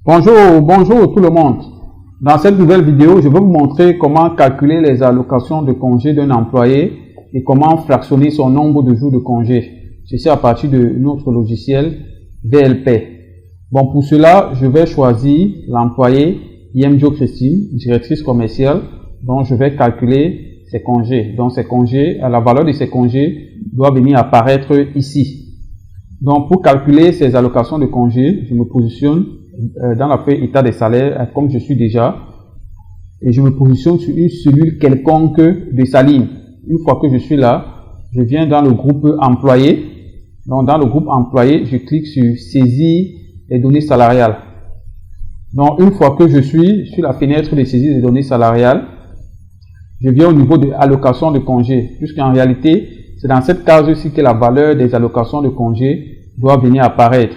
Bonjour tout le monde. Dans cette nouvelle vidéo, je vais vous montrer comment calculer les allocations de congé d'un employé et comment fractionner son nombre de jours de congé. Ceci à partir de notre logiciel VLP. Bon, pour cela, je vais choisir l'employé Yemjo Christine, directrice commerciale, dont je vais calculer ses congés. Donc, ses congés, la valeur de ses congés doit venir apparaître ici. Donc, pour calculer ces allocations de congés, je me positionne dans la feuille état des salaires, comme je suis déjà, et je me positionne sur une cellule quelconque de sa ligne. Une fois que je suis là, je viens dans le groupe employé. Donc, dans le groupe employé, je clique sur saisir les données salariales. Donc, une fois que je suis sur la fenêtre de saisie des données salariales, je viens au niveau de allocation de congés, puisqu'en réalité, c'est dans cette case-ci que la valeur des allocations de congés doit venir apparaître.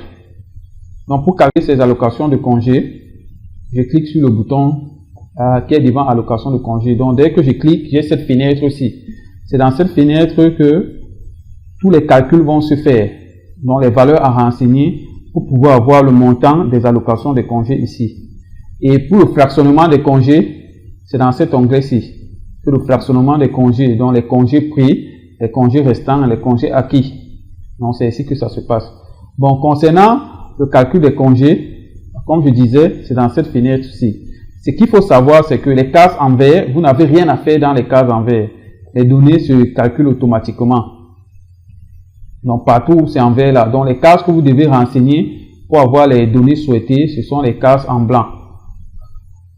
Donc, pour calculer ces allocations de congés, je clique sur le bouton qui est devant allocation de congés. Donc, dès que je clique, j'ai cette fenêtre-ci. C'est dans cette fenêtre que tous les calculs vont se faire. Donc, les valeurs à renseigner pour pouvoir avoir le montant des allocations de congés ici. Et pour le fractionnement des congés, c'est dans cet onglet-ci. Pour le fractionnement des congés, donc les congés pris, les congés restants, les congés acquis. Donc, c'est ici que ça se passe. Bon, concernant le calcul des congés, comme je disais, c'est dans cette fenêtre-ci. Ce qu'il faut savoir, c'est que les cases en vert, vous n'avez rien à faire dans les cases en vert. Les données se calculent automatiquement. Donc, partout où c'est en vert là. Donc, les cases que vous devez renseigner pour avoir les données souhaitées, ce sont les cases en blanc.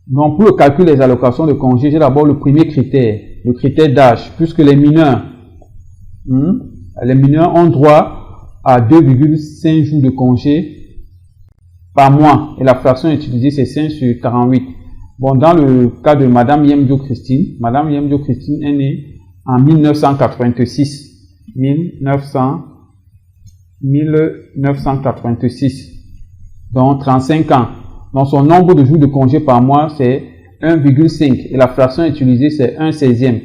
Donc, pour le calcul des allocations de congés, j'ai d'abord le premier critère, le critère d'âge, puisque les mineurs ont droit à 2,5 jours de congé par mois. Et la fraction utilisée, c'est 5 sur 48. Bon, dans le cas de Madame Yemjo Christine, Madame Yemjo Christine est née en 1986. 1986. Donc, 35 ans. Donc, son nombre de jours de congé par mois, c'est 1,5. Et la fraction utilisée, c'est 1/16e.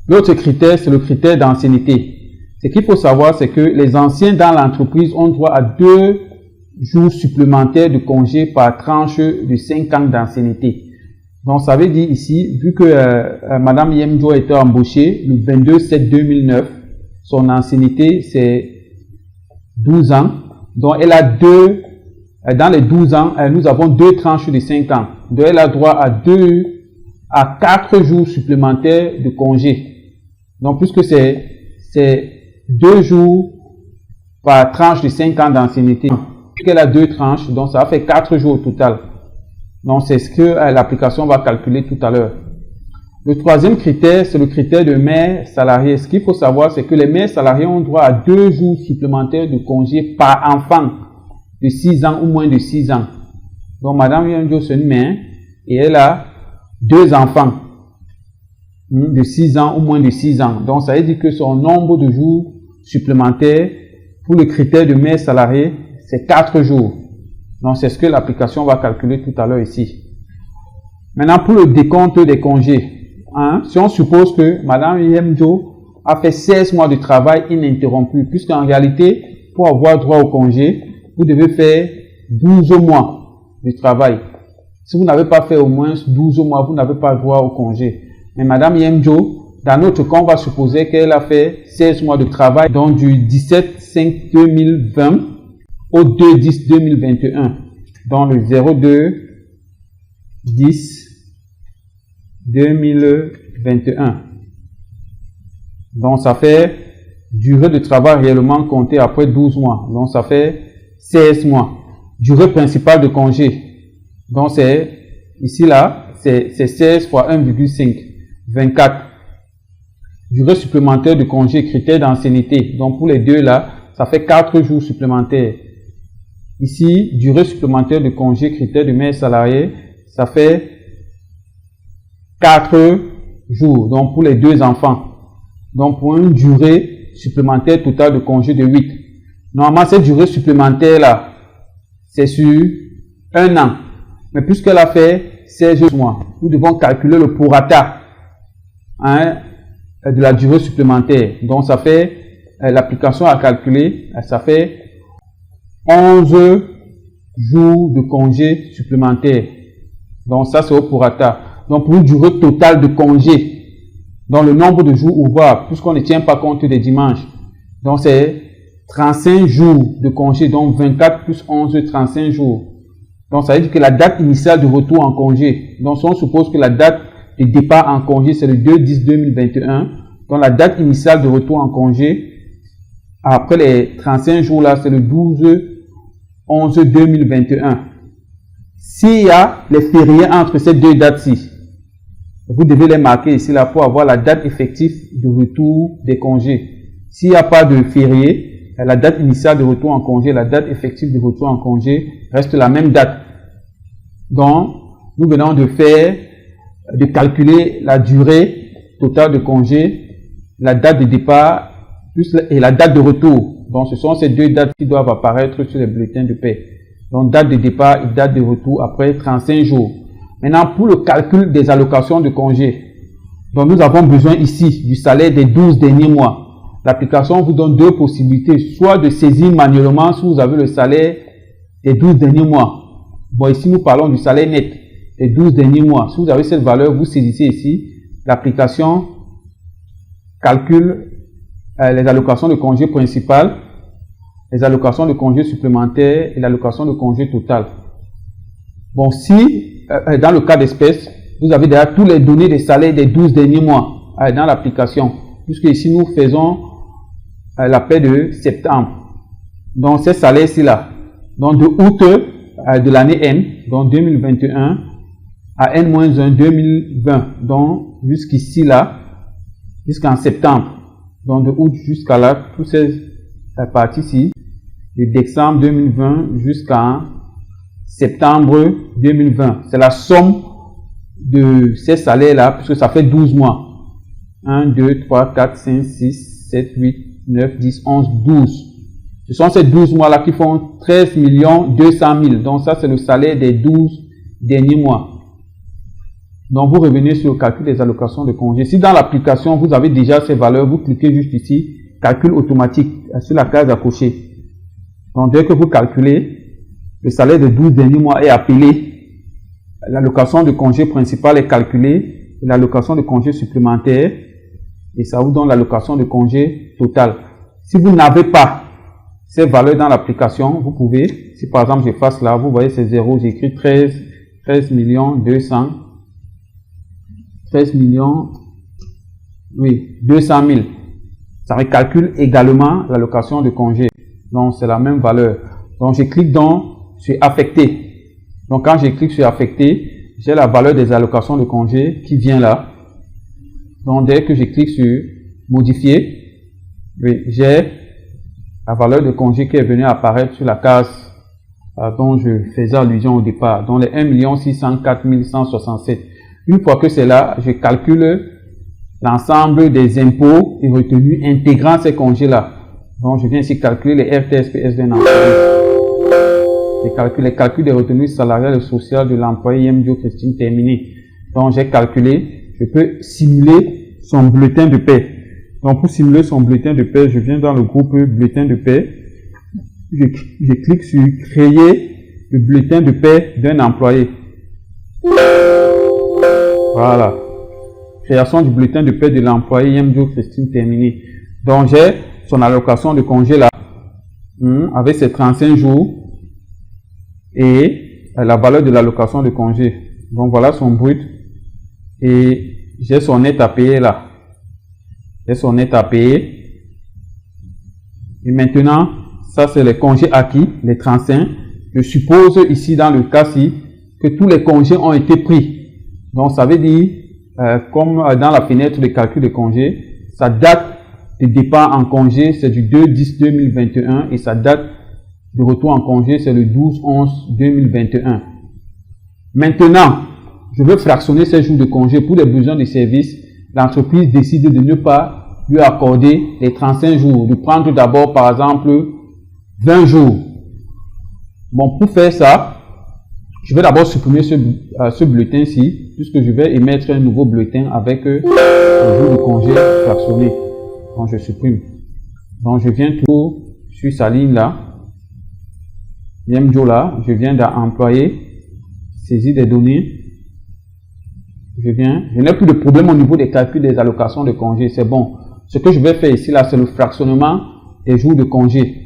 L'autre critère, c'est le critère d'ancienneté. Ce qu'il faut savoir, c'est que les anciens dans l'entreprise ont droit à 2 jours supplémentaires de congé par tranche de 5 ans d'ancienneté. Donc, ça veut dire ici, vu que Madame Yemjo a été embauchée le 22/7/2009, son ancienneté, c'est 12 ans. Donc, elle a dans les 12 ans, nous avons 2 tranches de 5 ans. Donc, elle a droit à 4 jours supplémentaires de congé. Donc, puisque c'est 2 jours par tranche de 5 ans d'ancienneté, puisqu'elle a 2 tranches, donc ça fait 4 jours au total. Donc, c'est ce que l'application va calculer tout à l'heure. Le troisième critère, c'est le critère de mère salariée. Ce qu'il faut savoir, c'est que les mères salariées ont droit à 2 jours supplémentaires de congé par enfant de 6 ans ou moins de 6 ans. Donc, Madame Yemjo, c'est une mère et elle a 2 enfants de 6 ans ou moins de 6 ans. Donc, ça veut dire que son nombre de jours supplémentaires pour le critère de mère salariée, c'est 4 jours. Donc, c'est ce que l'application va calculer tout à l'heure ici. Maintenant, pour le décompte des congés, si on suppose que Madame Yemjo a fait 16 mois de travail ininterrompu, puisqu'en réalité, pour avoir droit au congé, vous devez faire 12 mois de travail. Si vous n'avez pas fait au moins 12 mois, vous n'avez pas droit au congé. Mais Madame Yemjo, dans notre cas, on va supposer qu'elle a fait 16 mois de travail, donc du 17/5/2020 au 2/10/2021. Dans le 02/10/2021. Donc, ça fait durée de travail réellement comptée après 12 mois. Donc, ça fait 16 mois. Durée principale de congé. Donc, c'est ici, là, c'est 16 fois 1,5. 24. Durée supplémentaire de congé, critère d'ancienneté. Donc, pour les deux, là, ça fait 4 jours supplémentaires. Ici, durée supplémentaire de congé, critère de mère salariée, ça fait 4 jours. Donc, pour les 2 enfants. Donc, pour une durée supplémentaire totale de congé de 8. Normalement, cette durée supplémentaire-là, c'est sur 1 an. Mais puisqu'elle a fait 16 mois, nous devons calculer le prorata de la durée supplémentaire. Donc, ça fait, l'application a calculé, ça fait 11 jours de congé supplémentaires. Donc ça c'est au prorata. Donc pour une durée totale de congé, dans le nombre de jours ouvrables, puisqu'on ne tient pas compte des dimanches. Donc c'est 35 jours de congé, donc 24 plus 11, 35 jours. Donc ça veut dire que la date initiale de retour en congé, donc si on suppose que la date de départ en congé c'est le 2-10-2021, donc la date initiale de retour en congé, après les 35 jours là, c'est le 12-11-2021. S'il y a les fériés entre ces deux dates-ci, vous devez les marquer ici là pour avoir la date effective de retour des congés. S'il n'y a pas de férié, la date initiale de retour en congé, la date effective de retour en congé reste la même date. Donc, nous venons de calculer la durée totale de congé, la date de départ et la date de retour. Donc, ce sont ces deux dates qui doivent apparaître sur les bulletins de paie. Donc, date de départ et date de retour après 35 jours. Maintenant, pour le calcul des allocations de congé, donc nous avons besoin ici du salaire des 12 derniers mois. L'application vous donne deux possibilités, soit de saisir manuellement si vous avez le salaire des 12 derniers mois. Bon, ici nous parlons du salaire net des 12 derniers mois. Si vous avez cette valeur, vous saisissez ici. L'application calcule les allocations de congé principales, les allocations de congé supplémentaires et l'allocation de congé total. Bon, si dans le cas d'espèce, vous avez déjà tous les données des salaires des 12 derniers mois dans l'application, puisque ici nous faisons la paie de septembre. Donc ces salaires-ci là, donc de août de l'année N, donc 2021 à N-1 2020, donc jusqu'ici là, jusqu'en septembre. Donc de août jusqu'à là, toutes ces parties-ci, de décembre 2020 jusqu'en septembre 2020. C'est la somme de ces salaires-là, puisque ça fait 12 mois. 1, 2, 3, 4, 5, 6, 7, 8, 9, 10, 11, 12. Ce sont ces 12 mois-là qui font 13 200 000. Donc ça, c'est le salaire des 12 derniers mois. Donc vous revenez sur le calcul des allocations de congé. Si dans l'application, vous avez déjà ces valeurs, vous cliquez juste ici, calcul automatique, sur la case à cocher. Donc dès que vous calculez, le salaire des 12 derniers mois est appelé, l'allocation de congé principale est calculée, l'allocation de congé supplémentaire, et ça vous donne l'allocation de congé total. Si vous n'avez pas ces valeurs dans l'application, vous pouvez, si par exemple j'efface là, vous voyez ces zéros, j'écris 13 200 000. Ça recalcule également l'allocation de congé. Donc c'est la même valeur. Donc je clique sur affecter. Donc quand je clique sur affecter, j'ai la valeur des allocations de congé qui vient là. Donc dès que je clique sur modifier, j'ai la valeur de congé qui est venue apparaître sur la case dont je faisais allusion au départ, donc les 1 604 167. Une fois que c'est là, je calcule l'ensemble des impôts et retenues intégrant ces congés-là. Donc je viens ici calculer les RTSPS d'un employé. Les calculs des retenues salariales et sociales de l'employé IMDIO Christine terminé. Donc j'ai calculé, je peux simuler son bulletin de paie. Donc pour simuler son bulletin de paie, je viens dans le groupe bulletin de paie. Je clique sur créer le bulletin de paie d'un employé. Voilà. Création du bulletin de paie de l'employé IMDIO Christine terminé. Donc j'ai son allocation de congé là, avec ses 35 jours et la valeur de l'allocation de congé. Donc voilà son brut et j'ai son net à payer là. J'ai son net à payer. Et maintenant, ça c'est les congés acquis, les 35. Je suppose ici dans le cas-ci que tous les congés ont été pris. Donc ça veut dire, comme dans la fenêtre de calcul de congés, sa date de départ en congé c'est du 2-10-2021 et sa date de retour en congé c'est le 12-11-2021. Maintenant, je veux fractionner ces jours de congé pour les besoins de service. L'entreprise décide de ne pas lui accorder les 35 jours, de prendre d'abord par exemple 20 jours. Bon, pour faire ça, je vais d'abord supprimer ce bulletin-ci, puisque je vais émettre un nouveau bulletin avec le jour de congé fractionné. Donc je supprime. Donc je viens tout sur sa ligne là. Joe là, je viens d'employer, saisie des données. Je n'ai plus de problème au niveau des calculs des allocations de congés, c'est bon. Ce que je vais faire ici là, c'est le fractionnement des jours de congé.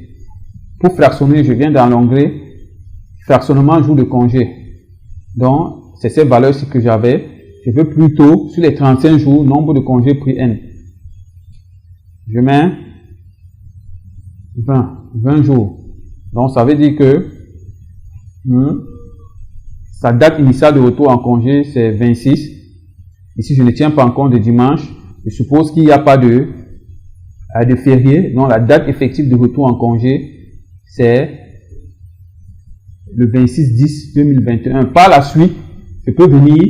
Pour fractionner, je viens dans l'onglet fractionnement jours de congé. Donc, c'est ces valeurs-ci que j'avais. Je veux plutôt, sur les 35 jours, nombre de congés pris N. Je mets 20 jours. Donc, ça veut dire que sa date initiale de retour en congé, c'est 26. Ici, je ne tiens pas en compte de dimanche. Je suppose qu'il n'y a pas de férié. Donc, la date effective de retour en congé, c'est le 26/10/2021. Par la suite, je peux venir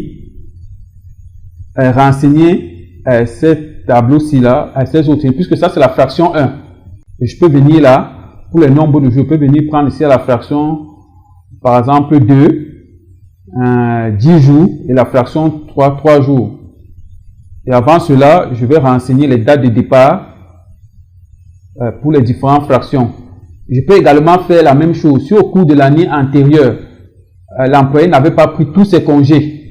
renseigner ces tableaux-ci là, ces autres, puisque ça, c'est la fraction 1. Et je peux venir là, pour les nombres de jours, je peux venir prendre ici la fraction, par exemple, 2, 10 jours, et la fraction 3 jours. Et avant cela, je vais renseigner les dates de départ pour les différentes fractions. Je peux également faire la même chose. Si au cours de l'année antérieure, l'employé n'avait pas pris tous ses congés,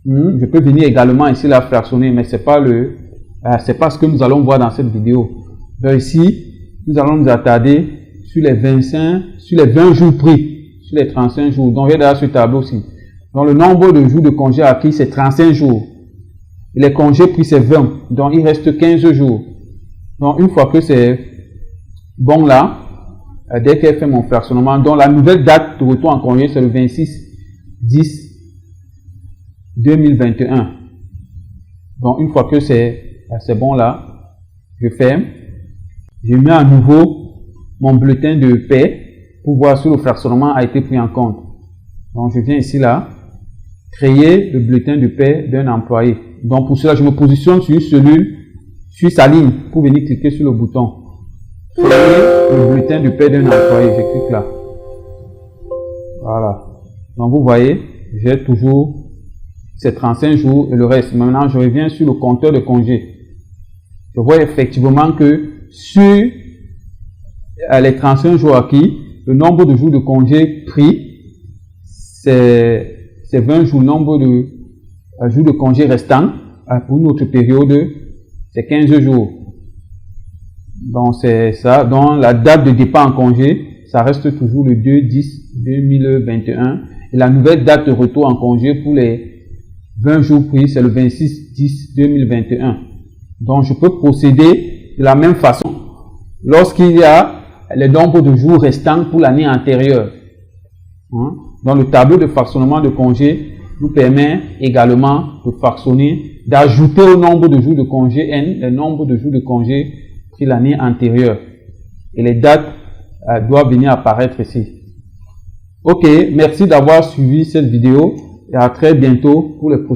je peux venir également ici la fractionner, mais c'est pas ce que nous allons voir dans cette vidéo. Donc ici, nous allons nous attarder sur les 20 jours pris, sur les 35 jours. Donc, j'ai derrière ce tableau-ci. Donc, le nombre de jours de congés acquis, c'est 35 jours. Et les congés pris, c'est 20. Donc, il reste 15 jours. Donc, une fois que c'est bon là, dès qu'elle fait mon fractionnement, donc la nouvelle date de retour en congé, c'est le 26/10/2021. Donc, une fois que c'est bon là, je ferme. Je mets à nouveau mon bulletin de paie pour voir si le fractionnement a été pris en compte. Donc, je viens ici là, créer le bulletin de paie d'un employé. Donc, pour cela, je me positionne sur une cellule, sur sa ligne, pour venir cliquer sur le bouton. Créer le bulletin de paie d'un employé. Je clique là. Voilà. Donc, vous voyez, j'ai toujours ces 35 jours et le reste. Maintenant, je reviens sur le compteur de congés. Je vois effectivement que sur les 35 jours acquis, le nombre de jours de congés pris, c'est 20 jours. Le nombre de jours de congés restants pour une autre période, c'est 15 jours. Donc, c'est ça. Donc, la date de départ en congé, ça reste toujours le 2/10/2021. Et la nouvelle date de retour en congé pour les 20 jours pris, c'est le 26/10/2021. Donc, je peux procéder de la même façon lorsqu'il y a le nombre de jours restants pour l'année antérieure. Donc, le tableau de fractionnement de congé nous permet également de fractionner, d'ajouter au nombre de jours de congé N, le nombre de jours de congé pris l'année antérieure. Et les dates doivent venir apparaître ici. Ok, merci d'avoir suivi cette vidéo et à très bientôt pour les prochaines